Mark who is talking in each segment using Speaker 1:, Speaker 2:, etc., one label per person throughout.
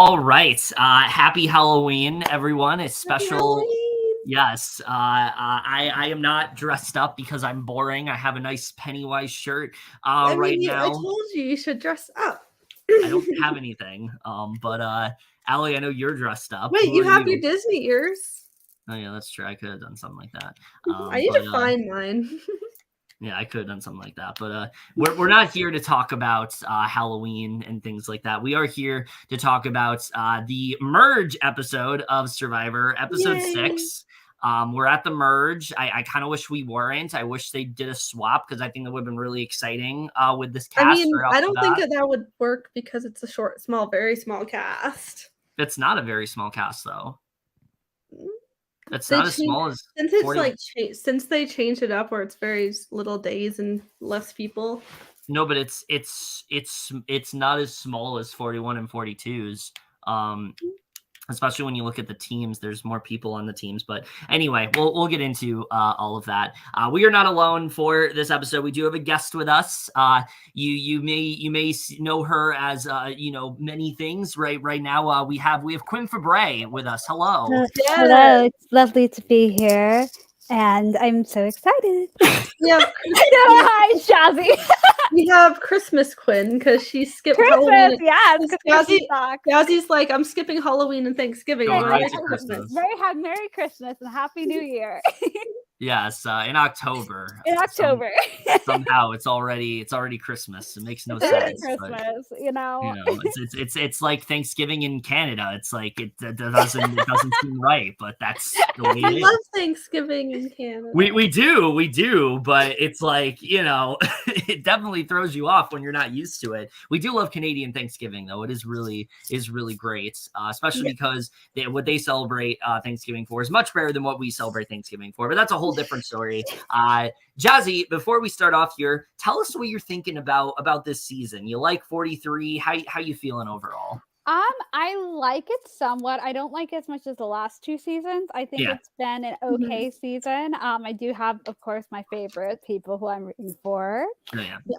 Speaker 1: All right. Happy Halloween, everyone. A special. Yes. I am not dressed up because I'm boring. I have a nice Pennywise shirt right now.
Speaker 2: I told you should dress up.
Speaker 1: I don't have anything. But Aly, I know you're dressed up.
Speaker 2: Wait, you have your Disney ears.
Speaker 1: Oh yeah, that's true. I could have done something like that.
Speaker 2: I need to find mine.
Speaker 1: Yeah, I could have done something like that, but we're not here to talk about Halloween and things like that. We are here to talk about the merge episode of Survivor, episode 6. We're at the merge. I kind of wish we weren't. I wish they did a swap because I think that would have been really exciting with this cast.
Speaker 2: I mean, I don't think that would work because it's a very small cast.
Speaker 1: It's not a very small cast, though. It's not as small as
Speaker 2: since it's 40. Since they changed it up where it's very little days and less people.
Speaker 1: No, but it's not as small as 41 and 42s. Especially when you look at the teams, there's more people on the teams. But anyway, we'll get into all of that. We are not alone for this episode. We do have a guest with us. You may know her as many things right now. We have Quinn Fabre with us. Hello.
Speaker 3: Hello. It's lovely to be here. And I'm so excited.
Speaker 2: Hi,
Speaker 3: Jazzie.
Speaker 2: We have Christmas Quinn because she skipped
Speaker 3: Halloween.
Speaker 2: Jazzie's like, I'm skipping Halloween and Thanksgiving.
Speaker 3: Merry Christmas and Happy New Year.
Speaker 1: Yes, in October. Somehow it's already Christmas. It makes no sense.
Speaker 3: Christmas,
Speaker 1: it's like Thanksgiving in Canada. It's like it doesn't seem right, but that's the way it is.
Speaker 2: I love Thanksgiving in Canada.
Speaker 1: We do, but it's like it definitely throws you off when you're not used to it. We do love Canadian Thanksgiving though. It is really great, especially because what they celebrate Thanksgiving for is much better than what we celebrate Thanksgiving for. But that's a whole different story. Jazzie, before we start off here, tell us what you're thinking about this season. You like 43? How you feeling overall?
Speaker 3: I like it somewhat. I don't like it as much as the last 2 seasons. I think it's been an okay season. I do have, of course, my favorite people who I'm rooting for.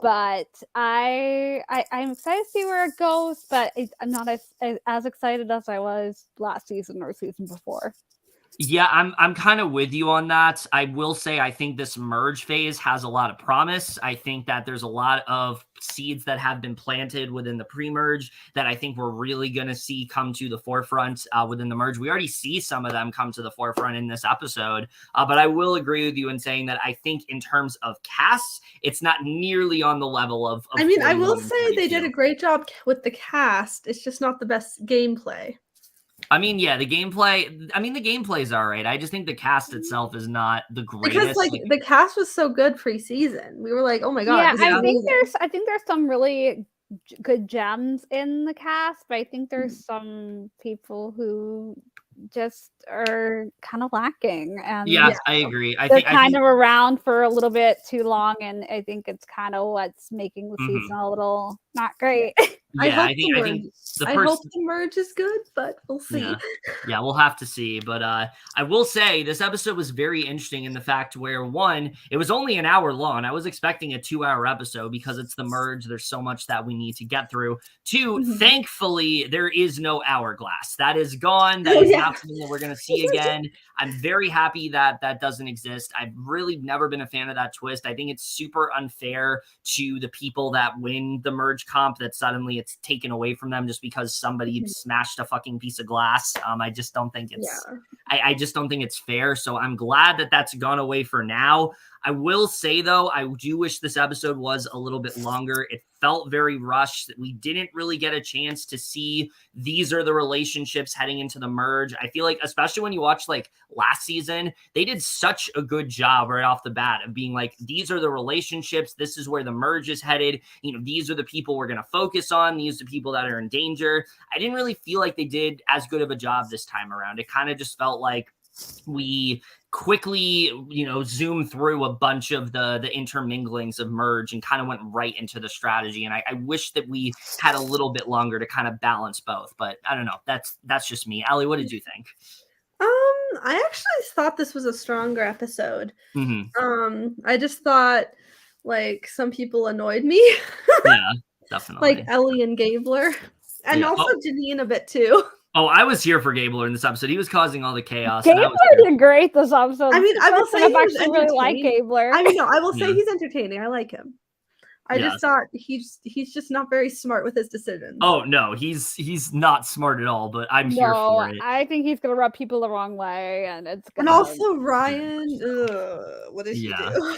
Speaker 3: But I'm excited to see where it goes. But I'm not as excited as I was last season or season before.
Speaker 1: Yeah, I'm kind of with you on that. I will say I think this merge phase has a lot of promise. I think that there's a lot of seeds that have been planted within the pre-merge that I think we're really going to see come to the forefront within the merge. We already see some of them come to the forefront in this episode, but I will agree with you in saying that I think in terms of casts, it's not nearly on the level of
Speaker 2: I mean, I will say they did a great job with the cast. It's just not the best gameplay.
Speaker 1: I mean, yeah, the gameplay is all right. I just think the cast itself is not the greatest.
Speaker 2: Because the cast was so good pre-season. We were like, oh my god.
Speaker 3: Yeah, I think there's some really good gems in the cast, but I think there's some people who just are kind of lacking. And
Speaker 1: I agree.
Speaker 3: They're kind of around for a little bit too long, and I think it's kind of what's making the season a little not great.
Speaker 1: I hope
Speaker 2: the merge is good, but we'll see.
Speaker 1: Yeah, we'll have to see. But I will say this episode was very interesting in the fact where, one, it was only an hour long. I was expecting a 2-hour episode because it's the merge. There's so much that we need to get through. 2, thankfully, there is no hourglass. That is gone. That is not something that we're going to see again. I'm very happy that that doesn't exist. I've really never been a fan of that twist. I think it's super unfair to the people that win the merge comp that suddenly it's taken away from them just because somebody smashed a fucking piece of glass. I just don't think it's I just don't think it's fair. So I'm glad that that's gone away for now. I will say, though, I do wish this episode was a little bit longer. It felt very rushed. We didn't really get a chance to see these are the relationships heading into the merge. I feel like, especially when you watch like last season, they did such a good job right off the bat of being like, these are the relationships. This is where the merge is headed. These are the people we're going to focus on. These are the people that are in danger. I didn't really feel like they did as good of a job this time around. It kind of just felt like we quickly, zoom through a bunch of the interminglings of merge and kind of went right into the strategy. And I wish that we had a little bit longer to kind of balance both, but I don't know. That's just me. Aly, what did you think?
Speaker 2: I actually thought this was a stronger episode. I just thought like some people annoyed me.
Speaker 1: Yeah, definitely.
Speaker 2: Like Ellie and Gabler. And also Janine a bit too.
Speaker 1: Oh, I was here for Gabler in this episode. He was causing all the chaos.
Speaker 3: Gabler did great this episode.
Speaker 2: I mean, I will say
Speaker 3: I've actually really like Gabler.
Speaker 2: I mean, no, I will say he's entertaining. I like him. I just thought he's just not very smart with his decisions.
Speaker 1: Oh no, he's not smart at all. But I'm here for it.
Speaker 3: I think he's gonna rub people the wrong way, and it's gonna.
Speaker 2: And also Ryan, what did he do?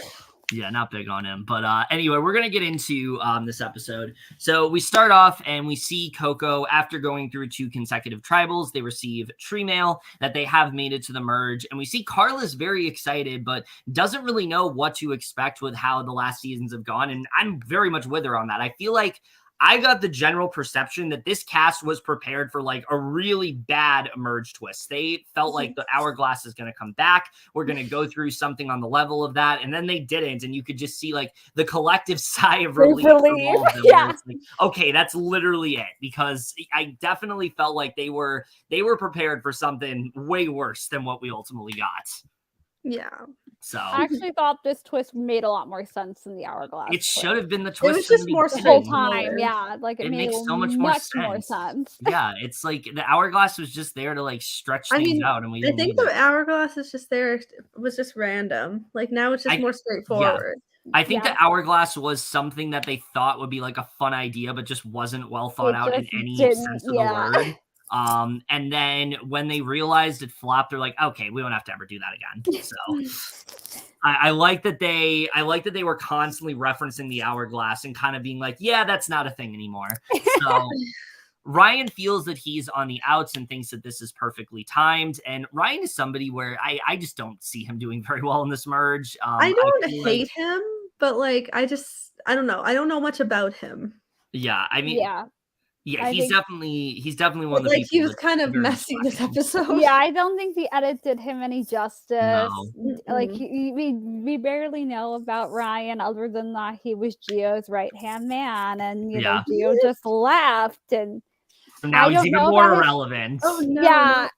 Speaker 1: Yeah, not big on him. But anyway, we're going to get into this episode. So we start off and we see Coco, after going through 2 consecutive tribals, they receive tree mail that they have made it to the merge. And we see Carla's very excited, but doesn't really know what to expect with how the last seasons have gone. And I'm very much with her on that. I feel like I got the general perception that this cast was prepared for like a really bad merge twist. They felt like the hourglass is going to come back. We're going to go through something on the level of that. And then they didn't. And you could just see like the collective sigh of relief. From all of them.
Speaker 3: Yeah.
Speaker 1: It's like, okay, that's literally it. Because I definitely felt like they were prepared for something way worse than what we ultimately got.
Speaker 2: Yeah.
Speaker 1: So
Speaker 3: I actually thought this twist made a lot more sense than the hourglass.
Speaker 1: It should have been the twist.
Speaker 2: It was just more
Speaker 3: the whole time. Yeah, like it made
Speaker 1: makes so much more
Speaker 3: sense.
Speaker 1: Yeah, it's like the hourglass was just there to like stretch things out, and
Speaker 2: I think the hourglass is just there. Was just random. Like now it's just more straightforward.
Speaker 1: Yeah. I think the hourglass was something that they thought would be like a fun idea, but just wasn't well thought out in any sense of the word. And then when they realized it flopped, they're like, okay, we don't have to ever do that again. So I like that they were constantly referencing the hourglass and kind of being like, yeah, that's not a thing anymore. So Ryan feels that he's on the outs and thinks that this is perfectly timed. And Ryan is somebody where I just don't see him doing very well in this merge.
Speaker 2: I don't hate him, but like I don't know. I don't know much about him.
Speaker 1: Yeah, I mean, yeah, he's definitely one of the people.
Speaker 2: He was kind of messy this episode.
Speaker 3: Yeah, I don't think the edit did him any justice. No. Like we barely know about Ryan other than that he was Gio's right-hand man, and you know Gio just left, and
Speaker 1: so now he's even more irrelevant.
Speaker 2: Oh no!
Speaker 3: Yeah,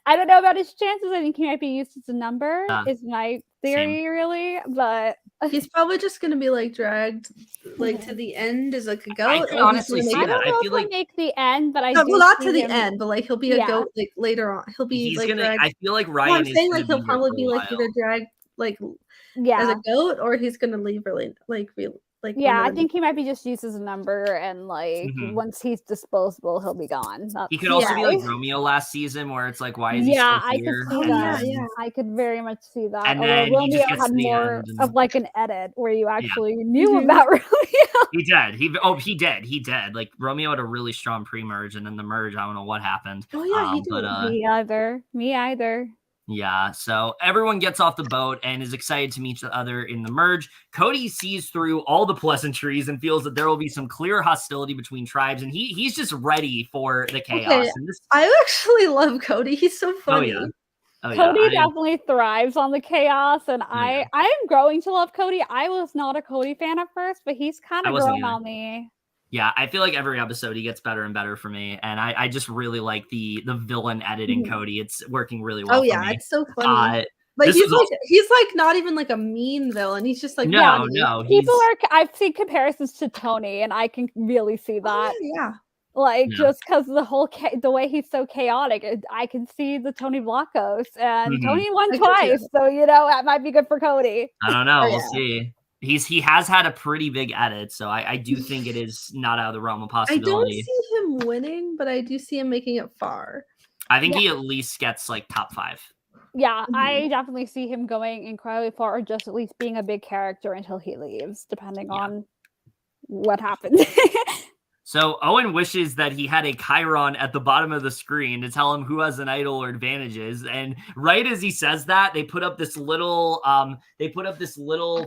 Speaker 3: I don't know about his chances. I think he might be used as a number. Is my theory really, but
Speaker 2: he's probably just gonna be like dragged like to the end as like a goat.
Speaker 1: I can honestly see that.
Speaker 3: I feel like make the end, but
Speaker 2: not to the end, but like he'll be a goat like later on. He'll be dragged.
Speaker 1: I feel like Ryan.
Speaker 2: I'm saying like he'll probably be like either dragged like as a goat or he's gonna leave really like.
Speaker 3: I think he might be just used as a number, and like once he's disposable, he'll be gone.
Speaker 1: He could also be like Romeo last season, where it's like, why is he still here?
Speaker 3: I could see that. Yeah, I could very much see that.
Speaker 1: And then
Speaker 3: Romeo had more of like an edit where you actually knew about Romeo.
Speaker 1: He did. He did. Like Romeo had a really strong pre-merge, and then the merge, I don't know what happened.
Speaker 2: Oh yeah, he did.
Speaker 3: But, Me either.
Speaker 1: Yeah, so everyone gets off the boat and is excited to meet each other in the merge. Cody sees through all the pleasantries and feels that there will be some clear hostility between tribes, and he's just ready for the chaos.
Speaker 2: Okay. I actually love Cody. He's so funny.
Speaker 3: Cody definitely thrives on the chaos, and I am growing to love Cody. I was not a Cody fan at first, but he's kind of growing on me.
Speaker 1: Yeah, I feel like every episode he gets better and better for me, and I just really like the villain editing Cody. It's working really well.
Speaker 2: Oh yeah, it's so funny. Like he's like not even like a mean villain. He's just like
Speaker 1: no.
Speaker 3: People are. I've seen comparisons to Tony, and I can really see that. Just because the way he's so chaotic, I can see the Tony Vlachos, and Tony won twice, so that might be good for Cody.
Speaker 1: I don't know. We'll see. He has had a pretty big edit, so I do think it is not out of the realm of possibility.
Speaker 2: I don't see him winning, but I do see him making it far.
Speaker 1: I think he at least gets like top 5.
Speaker 3: Yeah, I definitely see him going incredibly far, or just at least being a big character until he leaves, depending on what happens.
Speaker 1: So Owen wishes that he had a Chiron at the bottom of the screen to tell him who has an idol or advantages. And right as he says that, they put up this little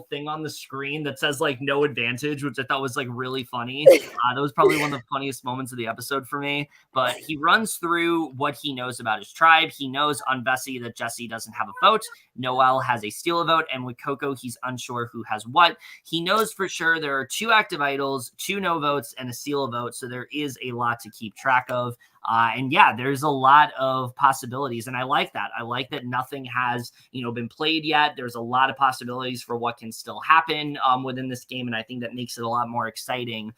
Speaker 1: thing on the screen that says like no advantage, which I thought was like really funny. That was probably one of the funniest moments of the episode for me. But he runs through what he knows about his tribe. He knows on Bessie that Jesse doesn't have a vote. Noel has a steal a vote, and with Coco, he's unsure who has what. He knows for sure there are 2 active idols, 2 no votes, and a steal a vote, so there is a lot to keep track of. And yeah, there's a lot of possibilities, and I like that. I like that nothing has, been played yet. There's a lot of possibilities for what can still happen within this game, and I think that makes it a lot more exciting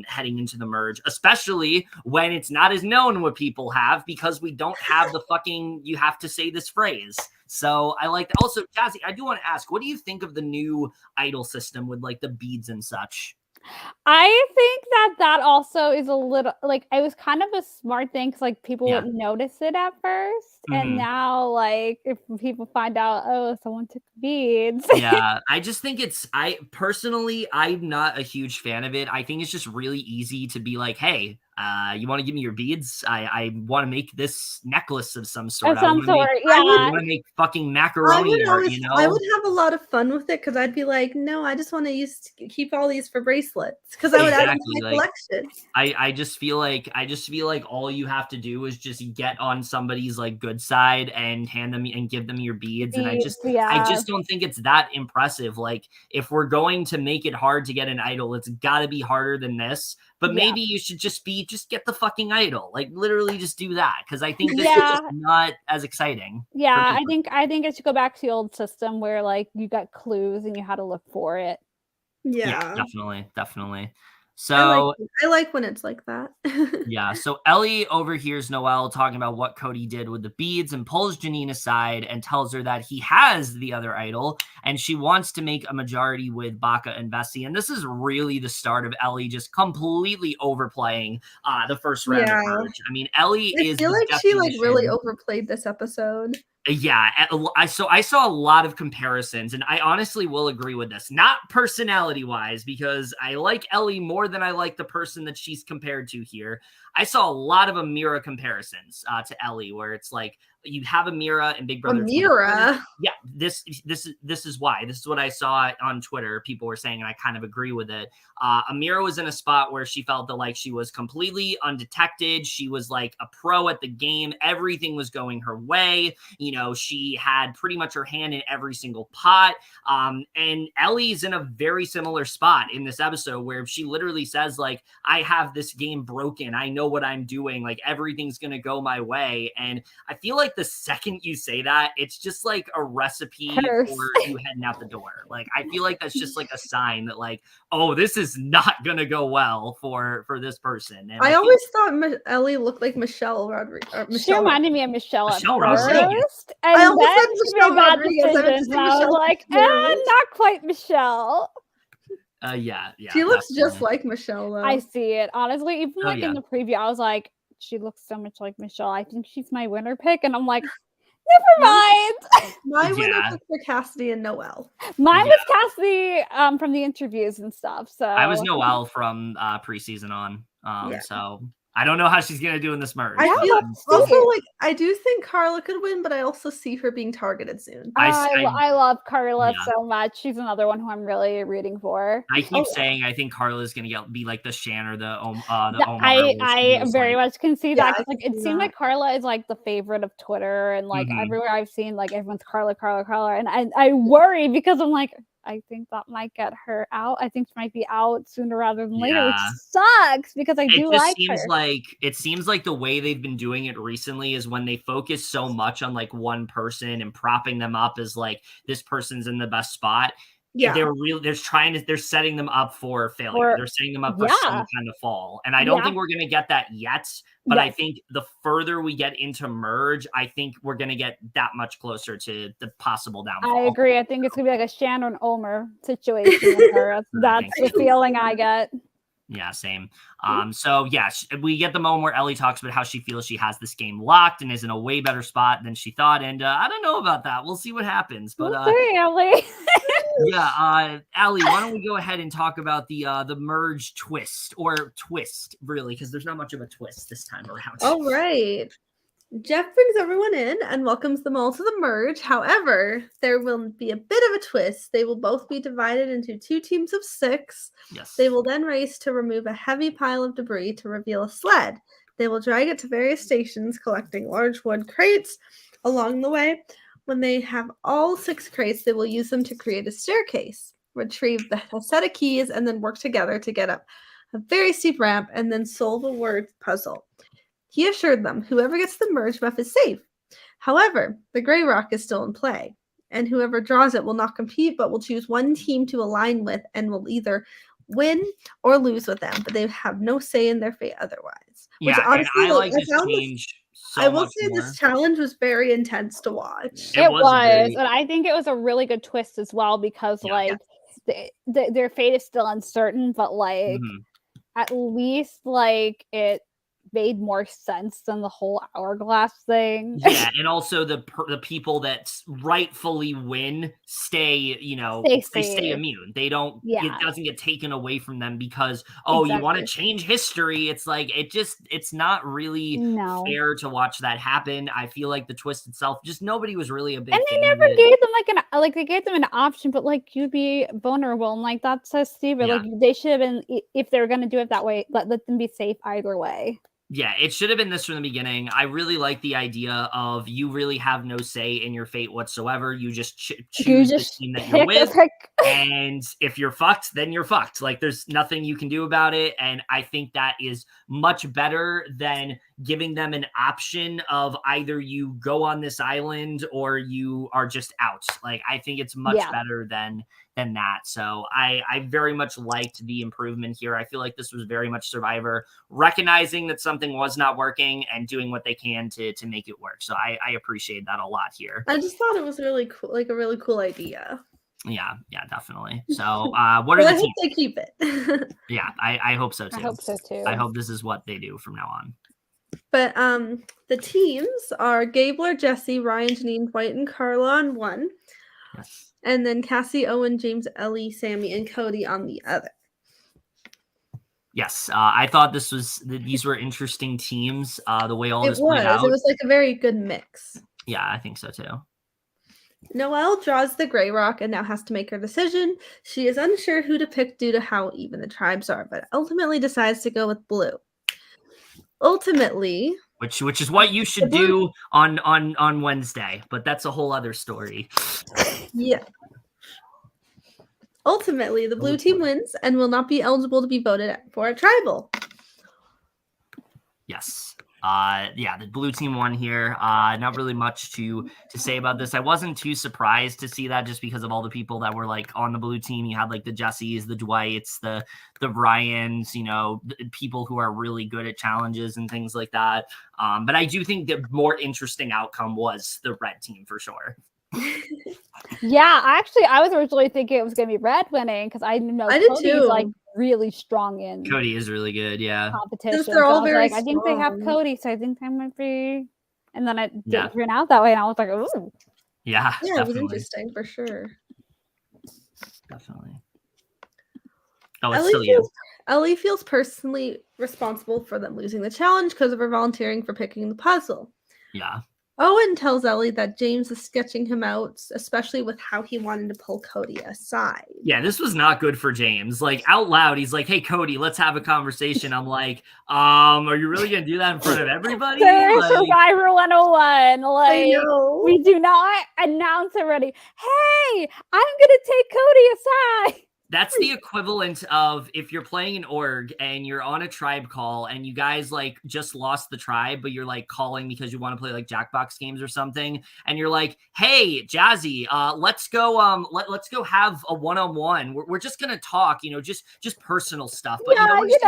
Speaker 1: heading into the merge, especially when it's not as known what people have, because we don't have the fucking, you have to say this phrase. So I like that. Also, Jazzie, I do want to ask, what do you think of the new idol system with like the beads and such?
Speaker 3: I think that also is a little like, it was kind of a smart thing because like people wouldn't notice it at first, and now like if people find out, oh, someone took beads.
Speaker 1: Yeah, I just think I'm not a huge fan of it. I think it's just really easy to be like, hey, you want to give me your beads? I want to make this necklace of some sort.
Speaker 3: I want
Speaker 1: to make fucking macaroni.
Speaker 2: I would have a lot of fun with it because I'd be like, no, I just want to keep all these for bracelets because I would add them to my collection.
Speaker 1: I just feel like all you have to do is just get on somebody's like good side and hand them and give them your beads. And I just don't think it's that impressive. Like, if we're going to make it hard to get an idol, it's got to be harder than this. But maybe you should just get the fucking idol. Like, literally just do that. Because I think this is just not as exciting.
Speaker 3: Yeah, I think it should go back to the old system where like you got clues and you had to look for it.
Speaker 2: Yeah,
Speaker 1: definitely. So
Speaker 2: I like when it's like that.
Speaker 1: Yeah. So Ellie overhears Noel talking about what Cody did with the beads and pulls Janine aside and tells her that he has the other idol and she wants to make a majority with Baka and Bessie. And this is really the start of Ellie just completely overplaying the first round of merge. I mean, Ellie
Speaker 2: I feel like she really overplayed this episode.
Speaker 1: Yeah, I saw a lot of comparisons, and I honestly will agree with this. Not personality-wise, because I like Ellie more than I like the person that she's compared to here. I saw a lot of Amira comparisons to Ellie, where it's like you have Amira and Big Brother.
Speaker 2: Amira?
Speaker 1: Yeah, this is why. This is what I saw on Twitter. People were saying, and I kind of agree with it. Amira was in a spot where she felt that like she was completely undetected. She was like a pro at the game. Everything was going her way. She had pretty much her hand in every single pot. And Ellie's in a very similar spot in this episode where she literally says like, I have this game broken. I know what I'm doing. Like, everything's going to go my way. And I feel like the second you say that, it's just like a recipe for you heading out the door. Like, I feel like that's just like a sign that like, oh, this is not going to go well for this person. And
Speaker 2: I always thought Ellie looked like Michelle Rodriguez.
Speaker 3: She reminded me of Michelle
Speaker 1: Rodriguez.
Speaker 3: And
Speaker 2: I almost
Speaker 3: then
Speaker 2: said Michelle Rodriguez.
Speaker 3: And I was like, not quite Michelle.
Speaker 1: Yeah.
Speaker 2: She looks just like Michelle, though.
Speaker 3: I see it. Honestly, even in the preview, I was like, she looks so much like Michelle. I think she's my winner pick. And I'm like, never mind.
Speaker 2: My winner pick for Cassidy and Noel.
Speaker 3: Mine was Cassidy from the interviews and stuff. So
Speaker 1: I was Noel from preseason on. So I don't know how she's gonna do in this merge.
Speaker 2: I do think Carla could win, but I also see her being targeted soon.
Speaker 3: I love Carla so much. She's another one who I'm really rooting for.
Speaker 1: I keep saying I think Carla's gonna be like the Shan or the Omar.
Speaker 3: I very much can see that. Like, it seems like Carla is like the favorite of Twitter, and like everywhere I've seen, like everyone's Carla, and I worry because I'm like, I think that might get her out. I think she might be out sooner rather than later, which sucks because I do like her.
Speaker 1: It seems like the way they've been doing it recently is when they focus so much on like one person and propping them up as like this person's in the best spot. Yeah, they're setting them up for failure. They're setting them up for some kind of fall. And I don't think we're going to get that yet. But I think the further we get into merge, I think we're going to get that much closer to the possible downfall.
Speaker 3: I agree. I think it's going to be like a Shan and Omer situation with her. That's the feeling I get.
Speaker 1: Yeah, same. So yeah, we get the moment where Ellie talks about how she feels she has this game locked and is in a way better spot than she thought. And I don't know about that. We'll see what happens. But
Speaker 3: we'll see, Ellie.
Speaker 1: Yeah, Aly, why don't we go ahead and talk about the merge twist, really, because there's not much of a twist this time around.
Speaker 2: All right. Jeff brings everyone in and welcomes them all to the merge. However, there will be a bit of a twist. They will both be divided into 2 teams of 6.
Speaker 1: Yes.
Speaker 2: They will then race to remove a heavy pile of debris to reveal a sled. They will drag it to various stations, collecting large wood crates along the way. When they have all 6 crates, they will use them to create a staircase, retrieve a set of keys, and then work together to get up a very steep ramp and then solve a word puzzle. He assured them whoever gets the merge buff is safe. However, the Grey Rock is still in play, and whoever draws it will not compete but will choose one team to align with and will either win or lose with them, but they have no say in their fate otherwise.
Speaker 1: Which,
Speaker 2: yeah, honestly,
Speaker 1: and I like this change so
Speaker 2: I will
Speaker 1: much
Speaker 2: say
Speaker 1: more.
Speaker 2: This challenge was very intense to watch.
Speaker 3: It was, and I think it was a really good twist as well because their fate is still uncertain, but at least it made more sense than the whole hourglass thing.
Speaker 1: Yeah, and also the people that rightfully win stay, they stay immune. They don't. It doesn't get taken away from them because you want to change history. It's like it's not really fair to watch that happen. I feel like the twist itself, just nobody was really a big.
Speaker 3: And they never gave them they gave them an option, but you'd be vulnerable, and that's so stupid. Yeah. They should have been, if they were going to do it that way, let them be safe either way.
Speaker 1: Yeah, it should have been this from the beginning. I really like the idea of you really have no say in your fate whatsoever. You just choose the team that you're with. And if you're fucked, then you're fucked. There's nothing you can do about it. And I think that is much better than giving them an option of either you go on this island or you are just out. I think it's much better than that. So I very much liked the improvement here. I feel like this was very much Survivor recognizing that something was not working and doing what they can to make it work. So I appreciate that a lot here.
Speaker 2: I just thought it was really cool, a really cool idea.
Speaker 1: Yeah, definitely. So what are the teams?
Speaker 2: I hope they keep it.
Speaker 1: Yeah, I hope so too.
Speaker 3: I hope so too.
Speaker 1: I hope this is what they do from now on.
Speaker 2: But the teams are Gabler, Jesse, Ryan, Janine, White, and Carla on one.
Speaker 1: Yes.
Speaker 2: And then Cassie, Owen, James, Ellie, Sammy, and Cody on the other.
Speaker 1: Yes, I thought these were interesting teams. The way all this played out.
Speaker 2: It was a very good mix.
Speaker 1: Yeah, I think so too.
Speaker 2: Noelle draws the Grey Rock and now has to make her decision. She is unsure who to pick due to how even the tribes are, but ultimately decides to go with Blue. Ultimately,
Speaker 1: which is what you should do on Wednesday, but that's a whole other story.
Speaker 2: Yeah. Ultimately, the blue team wins and will not be eligible to be voted for a tribal.
Speaker 1: Yes. The blue team won here. Not really much to say about this. I wasn't too surprised to see that just because of all the people that were on the blue team. You had the Jessies, the Dwights, the Ryans, people who are really good at challenges and things like that. But I do think the more interesting outcome was the red team for sure.
Speaker 3: Yeah, actually, I was originally thinking it was going to be red winning because I know Cody's really strong in.
Speaker 1: Cody is really good, yeah.
Speaker 3: Competition. They're all very strong. I think they have Cody, so I think they might be. And then it didn't turn out that way, and I was like, ooh.
Speaker 1: Yeah,
Speaker 2: it was interesting for sure.
Speaker 1: Definitely. Oh, it's still you.
Speaker 2: Ellie feels personally responsible for them losing the challenge because of her volunteering for picking the puzzle.
Speaker 1: Yeah.
Speaker 2: Owen tells Ellie that James is sketching him out, especially with how he wanted to pull Cody aside.
Speaker 1: Yeah, this was not good for James. Out loud, he's like, "Hey, Cody, let's have a conversation." I'm like, are you really going to do that in front of everybody?
Speaker 3: Survivor 101. We do not announce already, hey, I'm going to take Cody aside.
Speaker 1: That's the equivalent of if you're playing an org and you're on a tribe call and you guys just lost the tribe, but you're calling because you want to play Jackbox games or something. And you're like, hey, Jazzie, let's go. Let's go have a one-on-one. We're just going to talk, just personal stuff. But
Speaker 3: just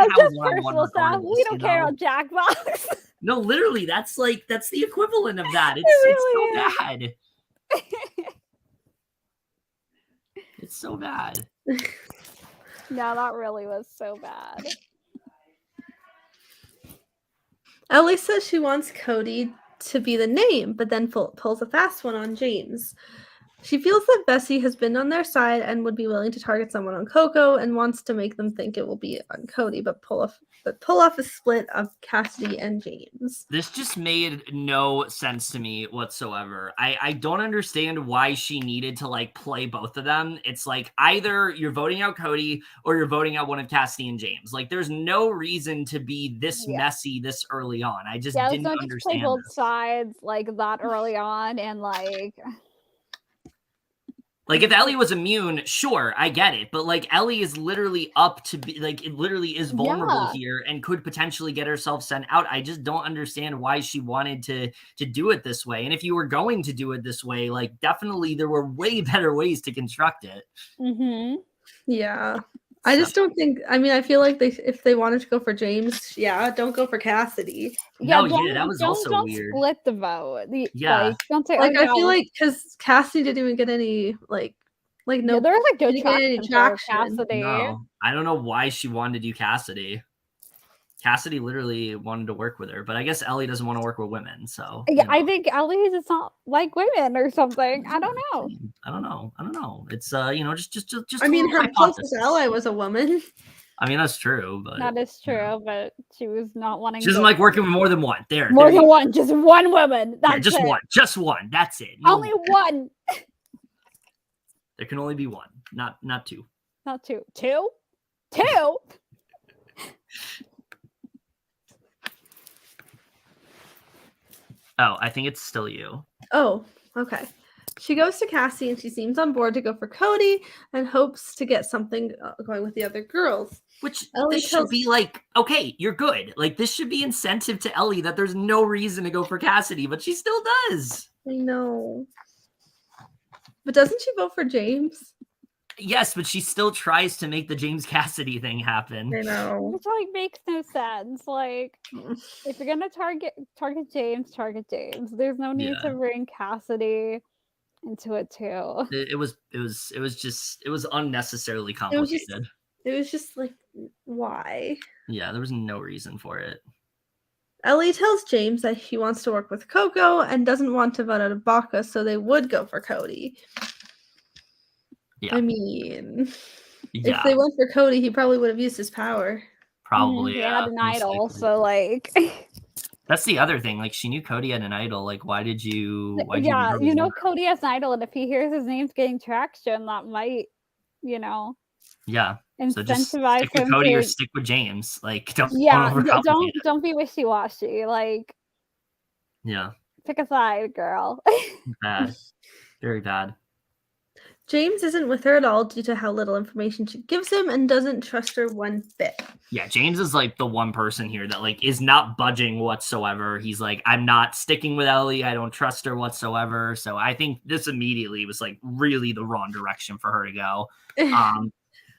Speaker 3: personal stuff. We don't care about Jackbox.
Speaker 1: No, literally, that's the equivalent of that. It's so bad. It's so bad.
Speaker 3: No, that really was so bad.
Speaker 2: Ellie says she wants Cody to be the name, but then pulls a fast one on James. She feels that Bessie has been on their side and would be willing to target someone on Coco and wants to make them think it will be on Cody, but pull off a split of Cassidy and James.
Speaker 1: This just made no sense to me whatsoever. I don't understand why she needed to play both of them. It's either you're voting out Cody or you're voting out one of Cassidy and James. There's no reason to be this messy this early on. I just didn't understand.
Speaker 3: Play both sides that early on and
Speaker 1: Like, if Ellie was immune, sure, I get it. But, like, Ellie is literally up to be, like, it literally is vulnerable here and could potentially get herself sent out. I just don't understand why she wanted to do it this way. And if you were going to do it this way, like, definitely there were way better ways to construct it.
Speaker 3: Mm-hmm.
Speaker 2: Yeah. I just don't think, I mean, I feel like if they wanted to go for James, don't go for Cassidy.
Speaker 1: Yeah, that was also weird.
Speaker 3: Don't split the vote.
Speaker 2: Don't say, I feel like, because Cassidy didn't even get any, no,
Speaker 3: there was no traction. Cassidy.
Speaker 1: No, I don't know why she wanted to do Cassidy. Cassidy literally wanted to work with her, but I guess Ellie doesn't want to work with women. So
Speaker 3: yeah, I think Ellie just not like women or something. I don't know.
Speaker 1: I don't know. It's just.
Speaker 2: I mean, her closest ally was a woman.
Speaker 1: I mean, that's true, but
Speaker 3: that is true. But she was not wanting.
Speaker 1: She doesn't like working with more than one.
Speaker 3: More than one, just one woman. That's
Speaker 1: just one. That's it.
Speaker 3: Only one.
Speaker 1: There can only be one, not two.
Speaker 3: Not two. Two.
Speaker 1: Oh, I think it's still you.
Speaker 2: Oh, okay. She goes to Cassie and she seems on board to go for Cody and hopes to get something going with the other girls.
Speaker 1: Which this should be like, okay, you're good. Like, this should be incentive to Ellie that there's no reason to go for Cassidy, but she still does.
Speaker 2: I know. But doesn't she vote for James?
Speaker 3: Yes,
Speaker 1: but she still tries to make the James Cassidy thing happen.
Speaker 2: I know.
Speaker 3: Which makes no sense. Like, if you're gonna target James, target James. There's no need to bring Cassidy into it too.
Speaker 1: It was unnecessarily complicated.
Speaker 2: It was just like, why?
Speaker 1: Yeah, there was no reason for it.
Speaker 2: Ellie tells James that he wants to work with Coco and doesn't want to vote out of Baca, so they would go for Cody.
Speaker 1: Yeah.
Speaker 2: I mean, if they went for Cody, he probably would have used his power.
Speaker 1: Probably,
Speaker 3: he had an idol, so like.
Speaker 1: That's the other thing. Like, she knew Cody had an idol. Like, why did you?
Speaker 3: Cody has an idol, and if he hears his name's getting traction, that might,
Speaker 1: Yeah.
Speaker 3: incentivize
Speaker 1: so just stick with Cody or stick with James. Like, don't
Speaker 3: be wishy-washy. Like,
Speaker 1: yeah,
Speaker 3: pick a side, girl.
Speaker 1: Bad, very bad.
Speaker 2: James isn't with her at all due to how little information she gives him and doesn't trust her one bit.
Speaker 1: Yeah, James is like the one person here that like is not budging whatsoever. He's like, I'm not sticking with Ellie. I don't trust her whatsoever. So I think this immediately was like really the wrong direction for her to go.
Speaker 2: And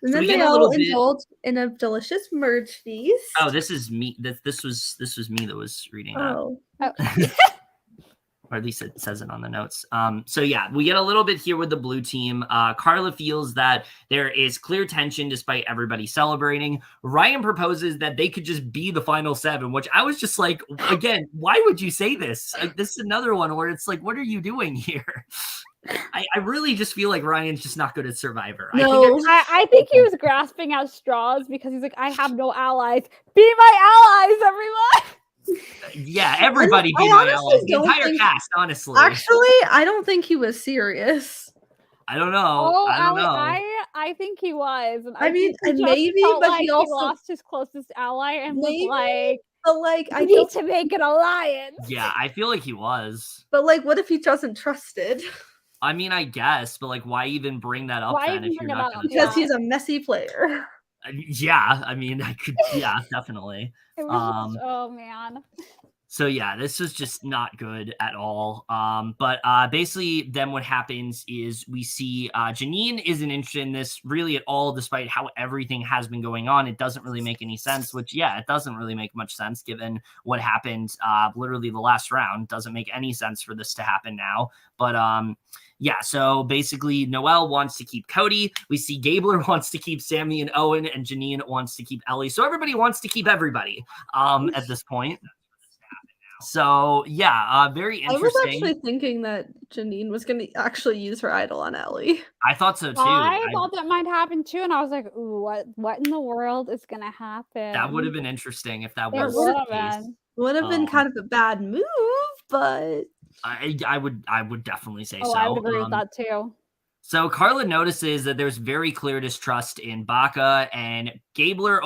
Speaker 2: then they all indulge in a delicious merge feast.
Speaker 1: Oh, this is me. This was me that was reading that. Or at least it says it on the notes. So yeah, we get a little bit here with the blue team. Carla feels that there is clear tension despite everybody celebrating. Ryan proposes that they could just be the final 7, which I was just like, again, why would you say this? Like, this is another one where it's like, what are you doing here? I really just feel like Ryan's just not good at Survivor.
Speaker 2: No,
Speaker 3: I think he was grasping at straws because he's like, I have no allies. Be my allies, everyone.
Speaker 1: Yeah, everybody be my allies. The entire cast, honestly.
Speaker 2: Actually, I don't think he was serious.
Speaker 1: I don't know. I don't know.
Speaker 3: I think he was.
Speaker 2: I mean, maybe, but
Speaker 3: like
Speaker 2: he also
Speaker 3: lost his closest ally and
Speaker 2: maybe,
Speaker 3: was like,
Speaker 2: but like, I
Speaker 3: need to make an alliance.
Speaker 1: Yeah, I feel like he was.
Speaker 2: But like, what if he doesn't trust it?
Speaker 1: I mean, I guess, but like, why even bring that up then if you're not going to?
Speaker 2: Because he's a messy player.
Speaker 1: Yeah, I mean, I could. Yeah, definitely.
Speaker 3: Oh man.
Speaker 1: So yeah, this was just not good at all. But basically then what happens is we see Janine isn't interested in this really at all, despite how everything has been going on. It doesn't really make any sense, which yeah, it doesn't really make much sense given what happened literally the last round. Doesn't make any sense for this to happen now. But yeah, so basically Noelle wants to keep Cody. We see Gabler wants to keep Sammy and Owen, and Janine wants to keep Ellie. So everybody wants to keep everybody at this point. So yeah, very interesting.
Speaker 2: I was actually thinking that Janine was going to actually use her idol on Ellie.
Speaker 1: I thought so too.
Speaker 3: I thought that might happen too, and I was like, "Ooh, what in the world is going to happen?"
Speaker 1: That would have been interesting if that was the case.
Speaker 2: Would have been kind of a bad move, but
Speaker 1: I would definitely say so.
Speaker 3: I would agree with that too.
Speaker 1: So Carla notices that there's very clear distrust in Baca, and Gabler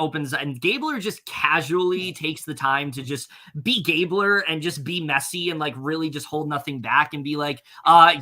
Speaker 1: just casually takes the time to just be Gabler and just be messy and like really just hold nothing back and be like,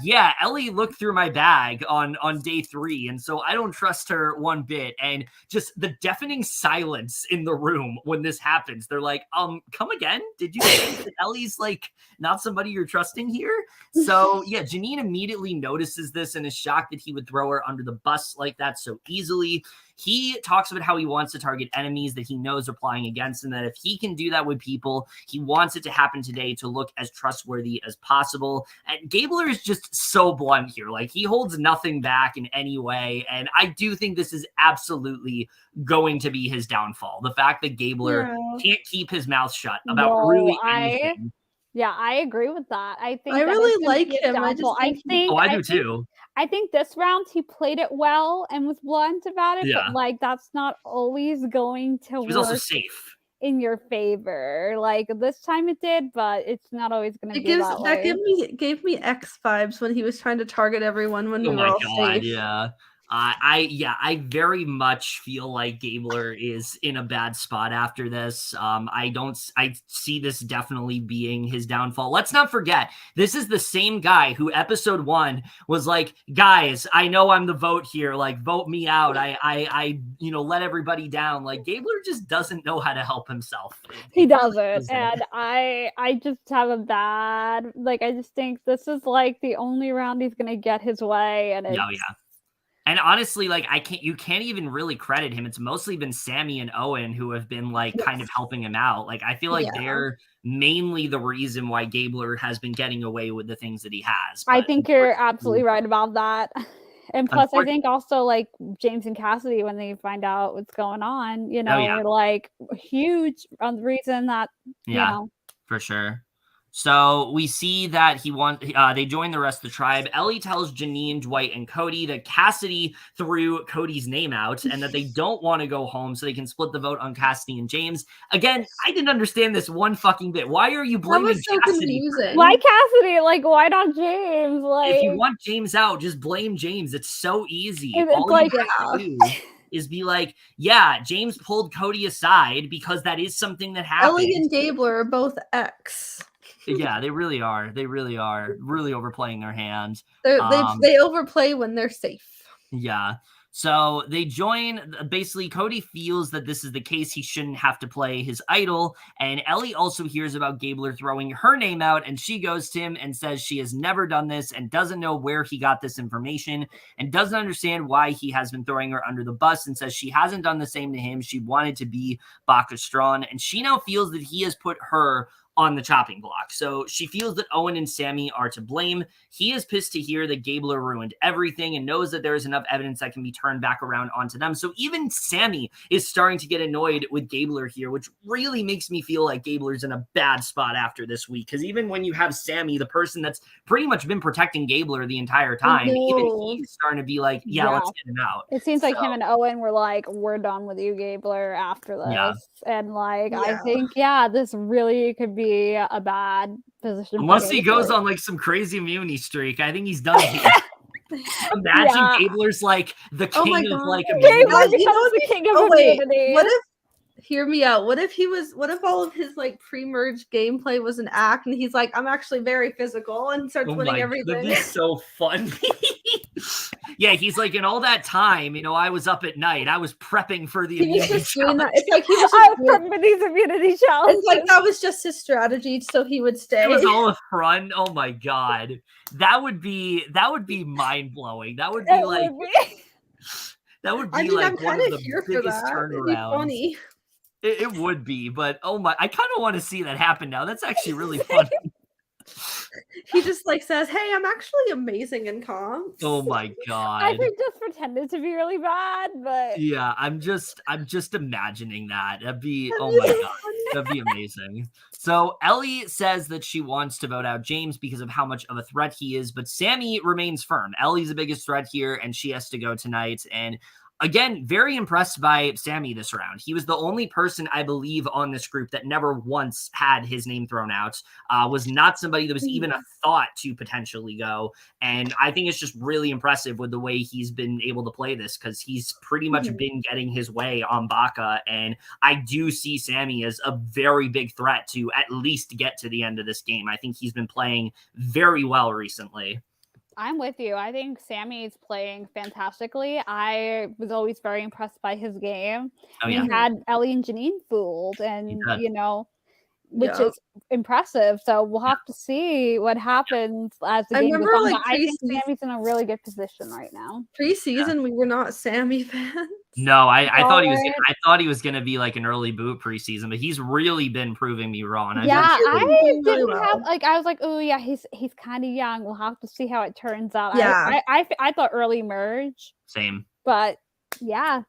Speaker 1: yeah, Ellie looked through my bag on day 3, and so I don't trust her one bit. And just the deafening silence in the room when this happens. They're like, come again? Did you say that Ellie's like not somebody you're trusting here? So yeah, Janine immediately notices this and is shocked that he would throw her under the bus like that so easily. He talks about how he wants to target enemies that he knows are plying against him, that if he can do that with people, he wants it to happen today to look as trustworthy as possible. And Gabler is just so blunt here. Like, he holds nothing back in any way. And I do think this is absolutely going to be his downfall. The fact that Gabler can't keep his mouth shut about really anything.
Speaker 3: Yeah, I agree with that. I think
Speaker 2: I really like him. I
Speaker 1: do too.
Speaker 3: I think this round he played it well and was blunt about it, but like that's not always going to work.
Speaker 1: He was also safe
Speaker 3: in your favor. Like this time it did, but it's not always going to be that way.
Speaker 2: That gave me X vibes when he was trying to target everyone when we were all safe.
Speaker 1: Yeah. I very much feel like Gabler is in a bad spot after this. I see this definitely being his downfall. Let's not forget, this is the same guy who episode 1 was like, guys, I know I'm the vote here. Like, vote me out. I let everybody down. Like, Gabler just doesn't know how to help himself.
Speaker 3: He doesn't. And I just have a bad, like, I just think this is like the only round he's going to get his way. And it's,
Speaker 1: And honestly, like, you can't even really credit him. It's mostly been Sammy and Owen who have been like kind of helping him out. Like, I feel like they're mainly the reason why Gabler has been getting away with the things that he has.
Speaker 3: I think you're absolutely right about that. And plus, I think also like James and Cassidy, when they find out what's going on, are like huge on the reason that,
Speaker 1: for sure. So we see that they join the rest of the tribe. Ellie tells Janine, Dwight, and Cody that Cassidy threw Cody's name out and that they don't want to go home so they can split the vote on Cassidy and James. Again, I didn't understand this one fucking bit. Why are you blaming Cassidy?
Speaker 2: Confusing.
Speaker 3: Why Cassidy? Like, why not James? Like,
Speaker 1: if you want James out, just blame James. It's so easy.
Speaker 3: All like,
Speaker 1: you have to do is be like, yeah, James pulled Cody aside because that is something that happened.
Speaker 2: Ellie and Gabler are both X.
Speaker 1: Yeah, they really are. They really are really overplaying their hand.
Speaker 2: They overplay when they're safe.
Speaker 1: Yeah. So they join. Basically, Cody feels that this is the case. He shouldn't have to play his idol. And Ellie also hears about Gabler throwing her name out. And she goes to him and says she has never done this and doesn't know where he got this information and doesn't understand why he has been throwing her under the bus, and says she hasn't done the same to him. She wanted to be Baca Strong. And she now feels that he has put her on the chopping block. So she feels that Owen and Sammy are to blame. He is pissed to hear that Gabler ruined everything and knows that there is enough evidence that can be turned back around onto them. So even Sammy is starting to get annoyed with Gabler here, which really makes me feel like Gabler's in a bad spot after this week. Because even when you have Sammy, the person that's pretty much been protecting Gabler the entire time, even he's starting to be like, let's get him out.
Speaker 3: It seems like him and Owen were like, we're done with you, Gabler, after this. Yeah. And like, I think, this really could be a bad position.
Speaker 1: Unless he goes on like some crazy immunity streak, I think he's done here. Imagine Gabler's like the king of like immunity.
Speaker 3: Gabler becomes the king of immunity.
Speaker 2: What if? Hear me out. What if all of his like pre-merge gameplay was an act and he's like, I'm actually very physical and starts winning everything?
Speaker 1: That'd be so funny. Yeah, he's like, in all that time, I was up at night. I was prepping for the immunity challenge.
Speaker 2: It's like he was
Speaker 3: prepping for these immunity challenges.
Speaker 2: It's like that was just his strategy, so he would stay.
Speaker 1: It was all a front. Oh my god, that would be mind blowing. That would be that would be like one of the biggest turnarounds.
Speaker 2: It'd be funny.
Speaker 1: It would be, but oh my, I kind of want to see that happen now. That's actually really funny.
Speaker 2: He just like says, hey, I'm actually amazing in comps.
Speaker 1: Oh my god.
Speaker 3: I think just pretended to be really bad, but
Speaker 1: yeah, I'm just imagining that. That'd be oh my god. That'd be amazing. So Ellie says that she wants to vote out James because of how much of a threat he is, but Sammy remains firm. Ellie's the biggest threat here, and she has to go tonight. And Again, very impressed by Sammy this round. He was the only person, I believe, on this group that never once had his name thrown out, was not somebody that was even a thought to potentially go. And I think it's just really impressive with the way he's been able to play this, because he's pretty much been getting his way on Baka. And I do see Sammy as a very big threat to at least get to the end of this game. I think he's been playing very well recently.
Speaker 3: I'm with you. I think Sammy's playing fantastically. I was always very impressed by his game. He had Aly and Janine fooled, and you know, which is impressive. So we'll have to see what happens as the game goes on. But I think Sammy's in a really good position right now.
Speaker 2: Preseason, we were not Sammy fans.
Speaker 1: No, I thought he was gonna be like an early boot preseason, but he's really been proving me wrong.
Speaker 3: I didn't have I was like, oh yeah, he's kind of young. We'll have to see how it turns out.
Speaker 2: Yeah,
Speaker 3: I thought early merge.
Speaker 1: Same.
Speaker 3: But yeah.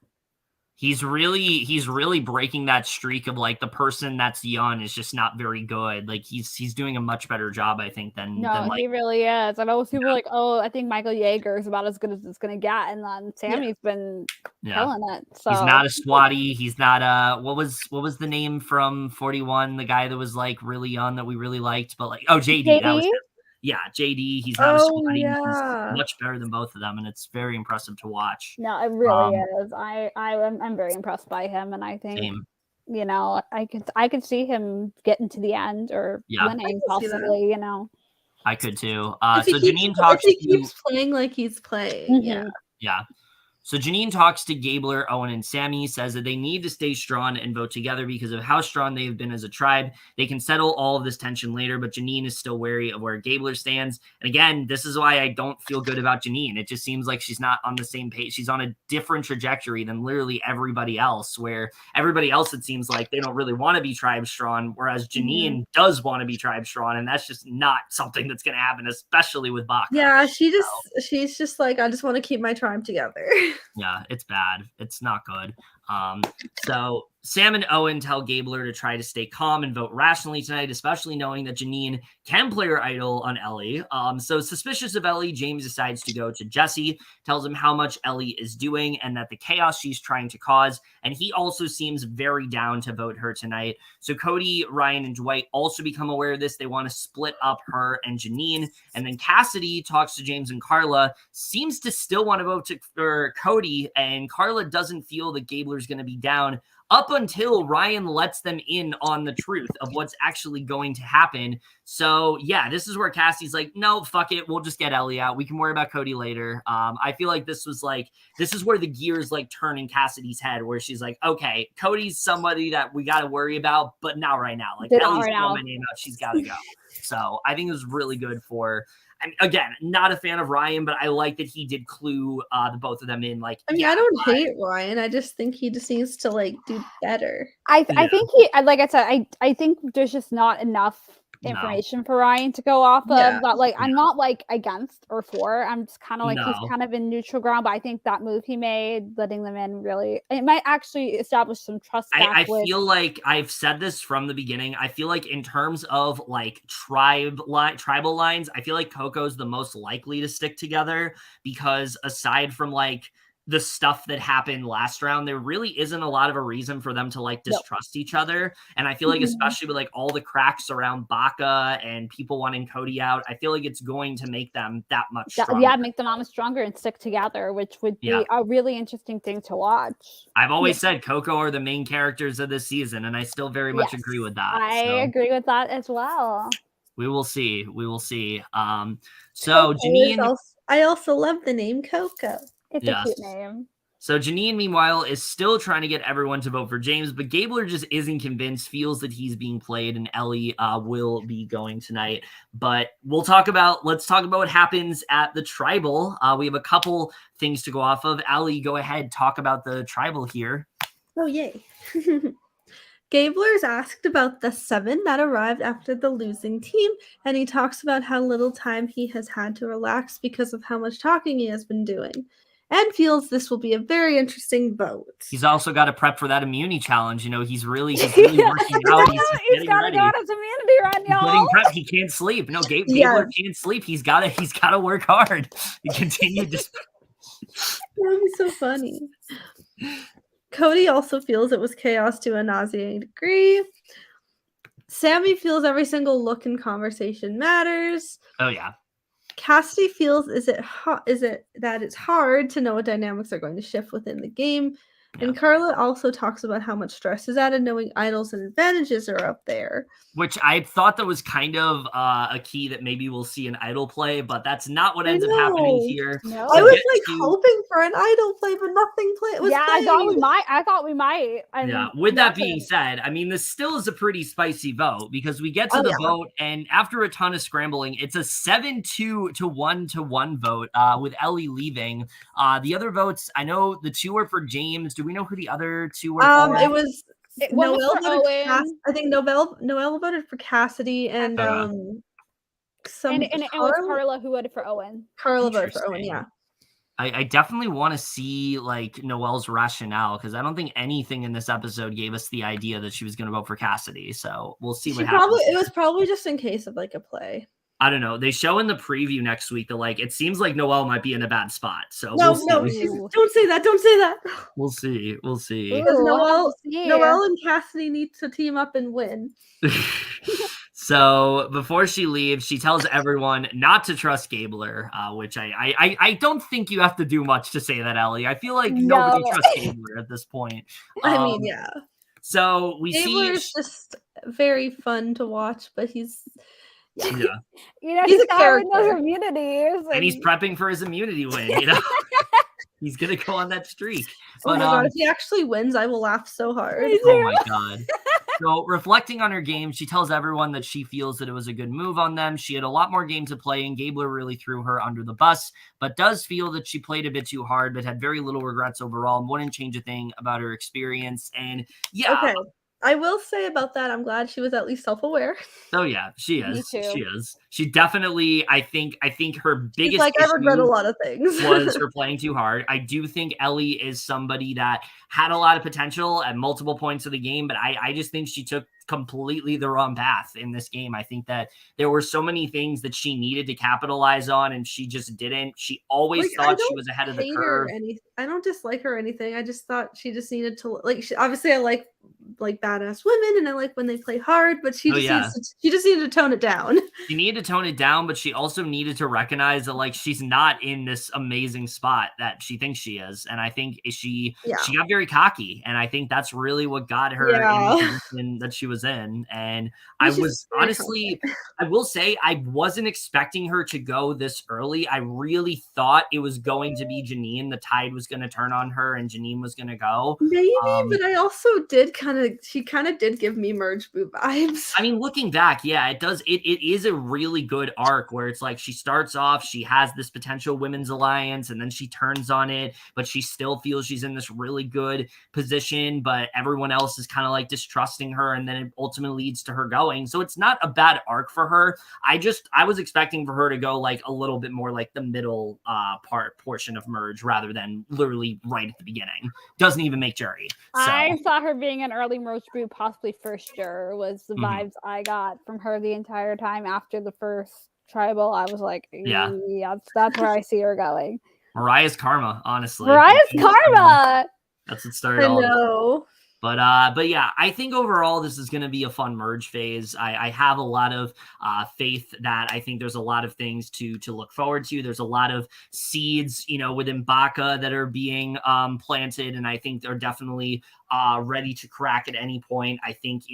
Speaker 1: He's really breaking that streak of like the person that's young is just not very good. Like he's doing a much better job, I think, than
Speaker 3: he really is. I know people like, oh, I think Michael Yeager is about as good as it's gonna get, and then Sammy's been killing it. So
Speaker 1: he's not a swatty. He's not what was the name from 41? The guy that was like really young that we really liked, but like JD. That was him. Yeah, JD, he's not a squatty. He's much better than both of them, and it's very impressive to watch.
Speaker 3: No, it really is. I'm very impressed by him, and I think you know, I could see him getting to the end or winning possibly. You know,
Speaker 1: I could too. So Janine talks.
Speaker 2: If he keeps playing like he's playing,
Speaker 1: yeah. So Janine talks to Gabler, Owen, and Sammy, says that they need to stay strong and vote together because of how strong they've been as a tribe. They can settle all of this tension later, but Janine is still wary of where Gabler stands. And again, this is why I don't feel good about Janine. It just seems like she's not on the same page. She's on a different trajectory than literally everybody else, where everybody else, it seems like they don't really want to be tribe strong, whereas Janine does want to be tribe strong, and that's just not something that's going to happen, especially with Baka.
Speaker 2: Yeah, she's just like, I just want to keep my tribe together.
Speaker 1: Yeah, it's bad. It's not good. So Sam and Owen tell Gabler to try to stay calm and vote rationally tonight, especially knowing that Janine can play her idol on Aly. So suspicious of Aly, James decides to go to Jesse, tells him how much Aly is doing and that the chaos she's trying to cause. And he also seems very down to vote her tonight. So Cody, Ryan, and Dwight also become aware of this. They want to split up her and Janine. And then Cassidy talks to James and Carla, seems to still want to vote for Cody. And Carla doesn't feel that Gabler's going to be down up until Ryan lets them in on the truth of what's actually going to happen. So yeah, this is where Cassie's like, no, fuck it. We'll just get Aly out. We can worry about Cody later. I feel like this is where the gears like turn in Cassidy's head, where she's like, okay, Cody's somebody that we got to worry about, but not right now. Like Ellie's throwing my name out. She's got to go. So I think it was really good for, I mean, again, not a fan of Ryan, but I like that he did clue the both of them in. Like,
Speaker 2: I mean, I don't hate Ryan. I just think he just needs to like do better.
Speaker 3: I think he, like I said, I think there's just not enough information for Ryan to go off of. But like, I'm not like against or for. I'm just kind of like he's kind of in neutral ground. But I think that move he made, letting them in, really, it might actually establish some trust.
Speaker 1: I feel like I've said this from the beginning. I feel like in terms of like tribal lines, I feel like Coco's the most likely to stick together, because aside from like the stuff that happened last round, there really isn't a lot of a reason for them to like distrust each other. And I feel like, especially with like all the cracks around Baka and people wanting Cody out, I feel like it's going to make them that much stronger.
Speaker 3: Yeah, make them almost stronger and stick together, which would be a really interesting thing to watch.
Speaker 1: I've always said Coco are the main characters of this season, and I still very much agree with that.
Speaker 3: I agree with that as well.
Speaker 1: We will see. So
Speaker 2: Janine, I also love the name Coco.
Speaker 3: It's a cute name.
Speaker 1: So Janine, meanwhile, is still trying to get everyone to vote for James, but Gabler just isn't convinced, feels that he's being played, and Aly will be going tonight. But let's talk about what happens at the tribal. We have a couple things to go off of. Aly, go ahead, talk about the tribal here.
Speaker 2: Oh, yay. Gabler's asked about the 7 that arrived after the losing team, and he talks about how little time he has had to relax because of how much talking he has been doing, and feels this will be a very interesting vote.
Speaker 1: He's also got to prep for that immunity challenge. You know, he's really working out. He's got to go on his immunity run, y'all. He can't sleep. No, Gabler can't sleep. He's got to work hard. He continued to.
Speaker 2: That would be so funny. Cody also feels it was chaos to a nauseating degree. Sammy feels every single look and conversation matters.
Speaker 1: Oh yeah.
Speaker 2: Cassidy feels is it that it's hard to know what dynamics are going to shift within the game. Yeah. And Carla also talks about how much stress is added knowing idols and advantages are up there.
Speaker 1: Which I thought that was kind of a key that maybe we'll see an idol play, but that's not what ends up happening here.
Speaker 2: No. I was hoping for an idol play, but nothing played.
Speaker 3: I thought we might.
Speaker 1: With that being said, I mean, this still is a pretty spicy vote because we get to the vote, and after a ton of scrambling, it's a 7-2 to 1-1 vote with Ellie leaving. The other votes, I know the 2 were for James. Do we know who the other 2 were for?
Speaker 2: It was Noelle voted I think Noelle voted for Cassidy and
Speaker 3: it was Carla who voted for Owen.
Speaker 2: Carla voted for Owen, yeah.
Speaker 1: I definitely want to see like Noelle's rationale because I don't think anything in this episode gave us the idea that she was going to vote for Cassidy. So we'll see what happens.
Speaker 2: It was probably just in case of like a play.
Speaker 1: I don't know. They show in the preview next week that like it seems like Noelle might be in a bad spot. So
Speaker 2: don't say that. Don't say that.
Speaker 1: We'll see.
Speaker 2: Because Noelle and Cassidy need to team up and win.
Speaker 1: So before she leaves, she tells everyone not to trust Gabler, which I don't think you have to do much to say that, Ellie. I feel like nobody trusts Gabler at this point.
Speaker 2: I mean, yeah.
Speaker 1: So we
Speaker 2: Gabler's just very fun to watch, but he's.
Speaker 1: Yeah.
Speaker 3: He's a character. Those immunities.
Speaker 1: And he's prepping for his immunity win, He's going to go on that streak.
Speaker 2: Oh my God, if he actually wins, I will laugh so hard.
Speaker 1: Oh my God. So reflecting on her game, she tells everyone that she feels that it was a good move on them. She had a lot more game to play, and Gabler really threw her under the bus, but does feel that she played a bit too hard, but had very little regrets overall and wouldn't change a thing about her experience. And
Speaker 2: okay. I will say about that, I'm glad she was at least self-aware.
Speaker 1: Oh yeah, she is. Me too. She is. She definitely. I think her biggest
Speaker 2: I regret a lot of things.
Speaker 1: was her playing too hard. I do think Ellie is somebody that had a lot of potential at multiple points of the game, but I just think she took completely the wrong path in this game. I think that there were so many things that she needed to capitalize on, and she just didn't. She always thought she was ahead of the curve.
Speaker 2: I don't dislike her or anything. I just thought she just needed to obviously I like badass women and I like when they play hard, but she just needed to tone it down.
Speaker 1: She needed to tone it down, but she also needed to recognize that like she's not in this amazing spot that she thinks she is. And I think she got very cocky, and I think that's really what got her in the position that she was in. And I was honestly, I will say I wasn't expecting her to go this early. I really thought it was going to be Janine. The tide was going to turn on her and Janine was going to go.
Speaker 2: Maybe, but I also she kind of did give me Merge Boo vibes.
Speaker 1: I mean, looking back, yeah, it does. It is a really good arc where it's like she starts off, she has this potential women's alliance, and then she turns on it, but she still feels she's in this really good position, but everyone else is kind of like distrusting her, and then it ultimately leads to her going. So it's not a bad arc for her. I was expecting for her to go like a little bit more like the middle portion of Merge rather than literally right at the beginning. Doesn't even make jury. So.
Speaker 3: I saw her being an early Merge Brew, possibly first juror, was the vibes I got from her the entire time after the first tribal. I was like, yeah, that's where I see her going.
Speaker 1: Mariah's karma, honestly.
Speaker 3: Mariah's karma.
Speaker 1: That's what started
Speaker 2: all. I know.
Speaker 1: But yeah, I think overall this is going to be a fun Merge phase. I have a lot of faith that I think there's a lot of things to look forward to. There's a lot of seeds, within Baka that are being planted, and I think they're definitely ready to crack at any point. I think,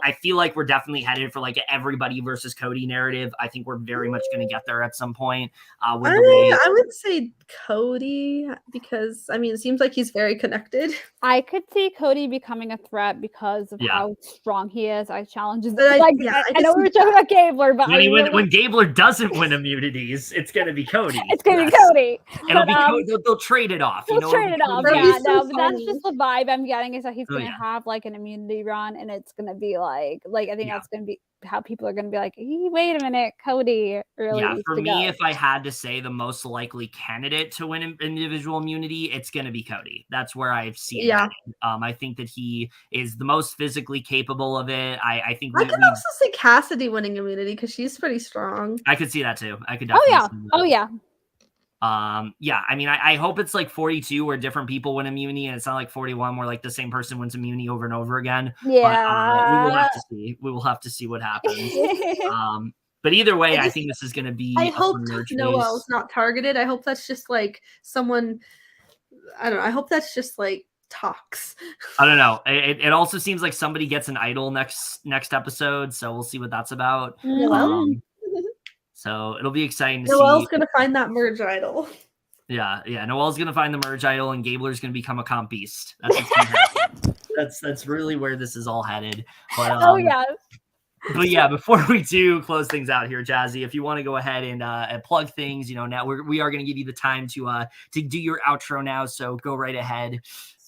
Speaker 1: I feel like we're definitely headed for like everybody versus Cody narrative. I think we're very much going to get there at some point.
Speaker 2: I would say Cody because, it seems like he's very connected.
Speaker 3: I could see Cody becoming a threat because of how strong he is. I challenge him.
Speaker 2: I
Speaker 3: know we were talking about Gabler, but
Speaker 1: when Gabler doesn't win immunities, it's going to be Cody.
Speaker 3: It's going to be Cody.
Speaker 1: It'll be Cody. They'll trade it off.
Speaker 3: They'll trade it off. Yeah, but that's just the vibe I'm getting is that he's going to have like an immunity run, and it's going to be like I think that's going to be how people are going to be like, hey, wait a minute, Cody really needs
Speaker 1: for
Speaker 3: to
Speaker 1: me,
Speaker 3: go.
Speaker 1: If I had to say the most likely candidate to win individual immunity, it's going to be Cody. That's where I've seen it. I think that he is the most physically capable of it. I think
Speaker 2: I could also see Cassidy winning immunity because she's pretty strong.
Speaker 1: I could see that too. I could definitely see that.
Speaker 3: Oh yeah.
Speaker 1: Yeah, I mean, I hope it's like 42 where different people win immunity, and it's not like 41 where like the same person wins immunity over and over again.
Speaker 3: Yeah.
Speaker 1: But we will have to see. We will have to see what happens. But either way, I think this is going to be.
Speaker 2: I hope Noel's not targeted. I hope that's just like someone. I don't know. I hope that's just like talks.
Speaker 1: I don't know. It also seems like somebody gets an idol next episode, so we'll see what that's about. So it'll be exciting to see.
Speaker 2: Noel's gonna find that merge idol.
Speaker 1: Yeah. Noel's gonna find the merge idol, and Gabler's gonna become a comp beast. That's what's gonna happen. That's really where this is all headed. But But yeah, before we do close things out here, Jazzie, if you want to go ahead and plug things, now we are going to give you the time to do your outro now. So go right ahead.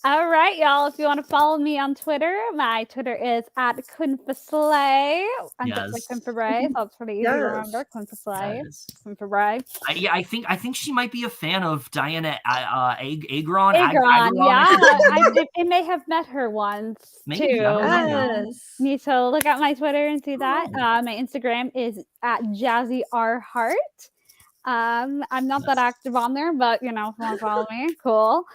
Speaker 3: All right, y'all. If you want to follow me on Twitter, my Twitter is @QuinFaslay. I'm just like Quinfabray, so it's pretty easy to remember. Quinfaslay. Quinfabray.
Speaker 1: I think she might be a fan of Diana Agron.
Speaker 3: Yeah. I may have met her once too.
Speaker 2: Yes.
Speaker 3: Need to look at my Twitter and see that. My Instagram is @Jazzie R Hart. I'm not that active on there, but if you want to follow me, cool.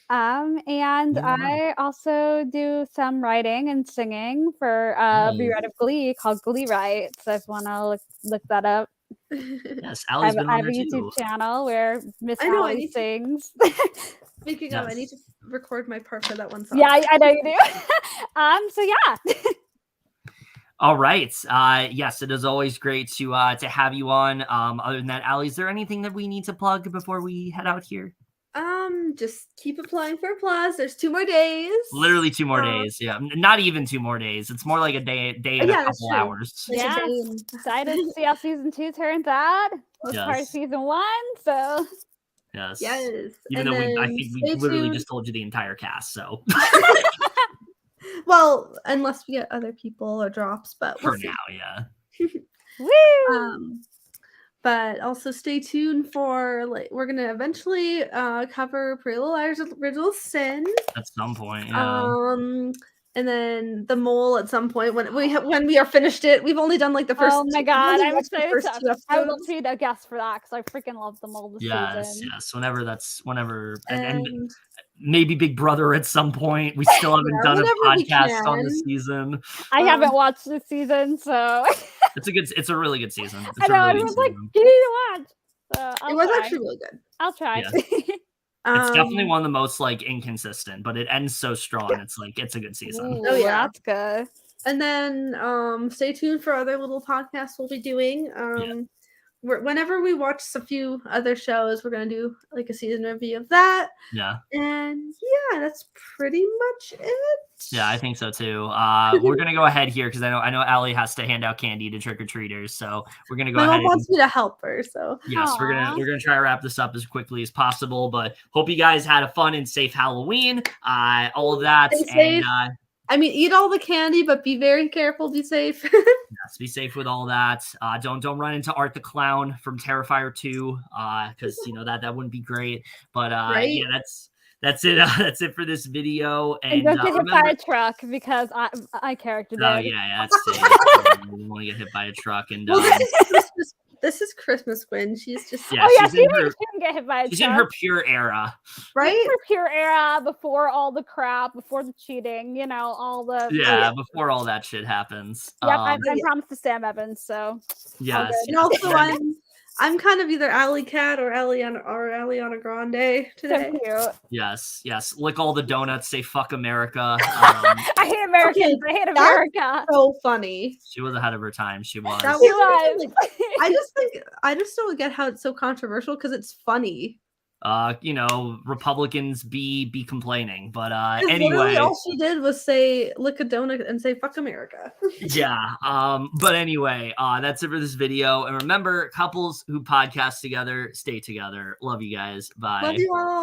Speaker 3: And I also do some writing and singing for Rewrite of Glee called Glee Write. So if you want to look that up.
Speaker 1: Yes, Aly's been on
Speaker 3: I have
Speaker 1: there
Speaker 3: a YouTube channel where Miss Aly sings.
Speaker 2: Speaking of, I need to record my part for that one song.
Speaker 3: Yeah, I know you do. So yeah.
Speaker 1: All right. Yes, it is always great to have you on. Other than that, Aly, is there anything that we need to plug before we head out here?
Speaker 2: Just keep applying for applause. There's 2 more days.
Speaker 1: Literally 2 more days. Yeah, not even 2 more days. It's more like a day and a couple hours.
Speaker 3: Yeah, excited to see how season 2 turns out. It was part of season 1, so.
Speaker 1: Yes.
Speaker 2: Even
Speaker 1: though I think we literally just told you the entire cast. So.
Speaker 2: Well, unless we get other people or drops, but
Speaker 1: for now, yeah.
Speaker 3: Woo!
Speaker 2: But also stay tuned for we're gonna eventually cover Pretty Little Liars Original Sin
Speaker 1: at some point. Yeah.
Speaker 2: And then The Mole at some point when we are finished it. We've only done like the first.
Speaker 3: Oh my god, I'm so excited! I would love to be a guest for that because I freaking love The Mole this season.
Speaker 1: Yes. Whenever and maybe Big Brother at some point. We still haven't done a podcast on the season.
Speaker 3: I haven't watched this season, so
Speaker 1: it's a really good season.
Speaker 3: I know everyone's like, you need to watch. So
Speaker 2: it was actually really good.
Speaker 3: I'll try.
Speaker 1: Yeah. It's definitely one of the most inconsistent, but it ends so strong. Yeah. It's a good season.
Speaker 3: Oh yeah, that's good.
Speaker 2: And then stay tuned for other little podcasts we'll be doing. Whenever we watch a few other shows, we're gonna do a season review of that.
Speaker 1: Yeah.
Speaker 2: And that's pretty much it.
Speaker 1: Yeah, I think so too. We're gonna go ahead here because I know Aly has to hand out candy to trick or treaters, so we're gonna go ahead.
Speaker 2: My mom wants me to help her, so
Speaker 1: yes, we're gonna try to wrap this up as quickly as possible. But hope you guys had a fun and safe Halloween. All of that, and
Speaker 2: eat all the candy, but be very careful. Be safe.
Speaker 1: Yes, be safe with all that. Don't run into Art the Clown from Terrifier 2, because that wouldn't be great. But yeah, that's it. That's it for this video. And
Speaker 3: don't get hit by a truck because I character.
Speaker 1: Oh yeah, that's it. You want to get hit by a truck and.
Speaker 2: This is Christmas Quinn. She's just
Speaker 3: she didn't get hit by a truck.
Speaker 1: She's in her pure era,
Speaker 2: right?
Speaker 3: Her pure era before all the crap, before the cheating, all the
Speaker 1: before all that shit happens.
Speaker 3: Yep, I promised to Sam Evans, so
Speaker 1: yes.
Speaker 2: And also, I'm kind of either Alley Cat or Ariana Grande today.
Speaker 3: So cute.
Speaker 1: Yes. Lick all the donuts. Say fuck America.
Speaker 3: I hate Americans. I hate America.
Speaker 2: So funny.
Speaker 1: She was ahead of her time. She was.
Speaker 2: I just don't get how it's so controversial because it's funny.
Speaker 1: Republicans be complaining, but anyway,
Speaker 2: all she did was say lick a donut and say fuck America.
Speaker 1: Yeah. But anyway, that's it for this video. And remember, couples who podcast together stay together. Love you guys. Bye.
Speaker 2: Love you all.